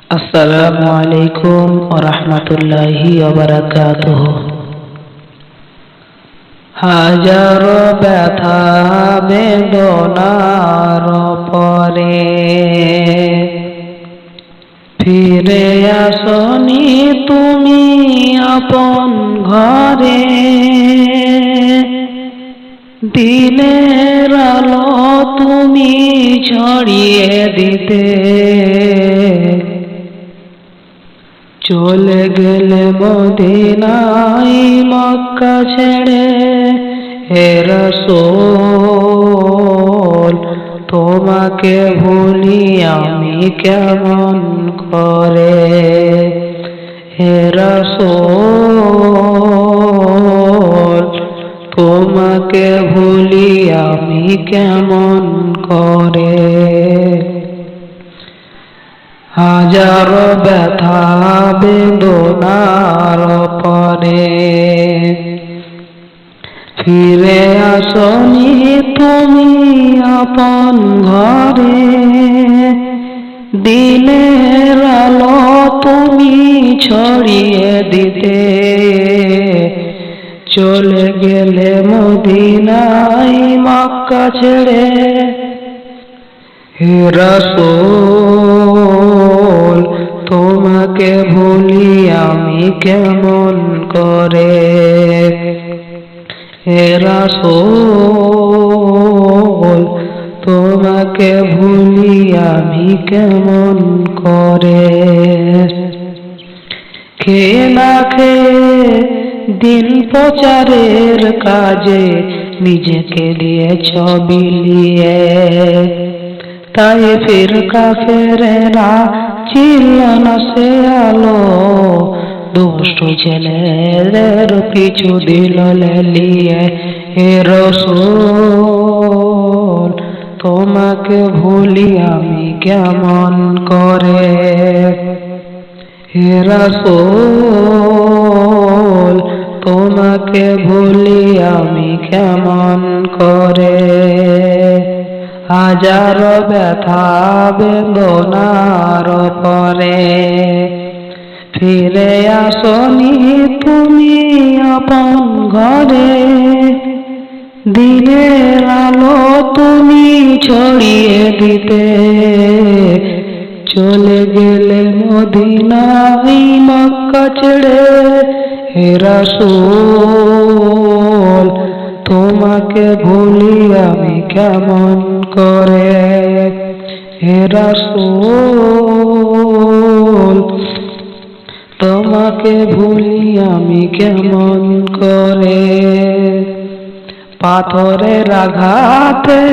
আসসালামু আলাইকুম ওয়া রাহমাতুল্লাহি ওয়া বারাকাতুহু। হাজারো ব্যথা বেদনার পরে ফিরে আসনি তুমি আপন ঘরে, দিনের আলো তুমি ছড়িয়ে দিতে চলে গেলে মদিনায় মক্কা ছেড়ে। হে রাসূল তোমাকে ভুলি আমি কেমন করে, হে রাসূল তোমাকে ভুলি আমি কেমন করে। হাজারো ব্যথা বেদনার পরে ফিরে আসনি তুমি আপন ঘরে, দিনের আলো তুমি ছড়িয়ে দিতে চলে গেলে মদিনায় মক্কা ছেড়ে। হে রাসূল তোমাকে ভুলি আমি কেমন করে, হে রাসূল তোমাকে ভুলি আমি কেমন করে। খেয়ে না খেয়ে দিন প্রচারের কাজে নিজেকে দিয়েছ বিলিয়ে, তায়েফের কাফেরেরা ছিল না সে আলো, দুষ্ট ছেলেদের পিছু দিল লেলিয়ে। হে রাসূল তোমাকে ভুলি আমি কেমন করে, হে রাসূল তোমাকে ভুলি আমি কেমন করে। হাজারো ব্যথা বেদনার পরে ফিরে আসনি তুমি আপন ঘরে, দিনের আলো তুমি ছড়িয়ে দিতে চলে গেলে মদিনায় মক্কা ছেড়ে। হে রাসূল তোমাকে ভুলি আমি কেমন করে, হে রাসূল তোমাকে ভুলি আমি কেমন করে। পাথরের আঘাতে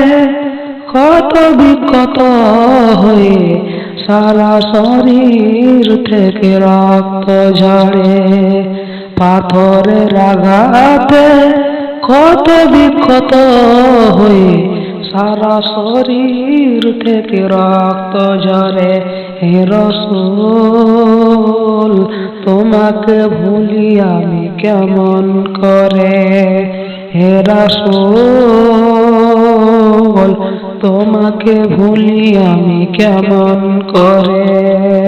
ক্ষত বিক্ষত হয়ে সারা শরীর থেকে রক্ত ঝরে, পাথরের আঘাতে ক্ষত বিক্ষত হয়ে সারা শরীর থেকে রক্ত ঝরে। হে রাসূল তোমাকে ভুলি আমি কেমন করে, হে রাসূল তোমাকে ভুলি আমি কেমন করে।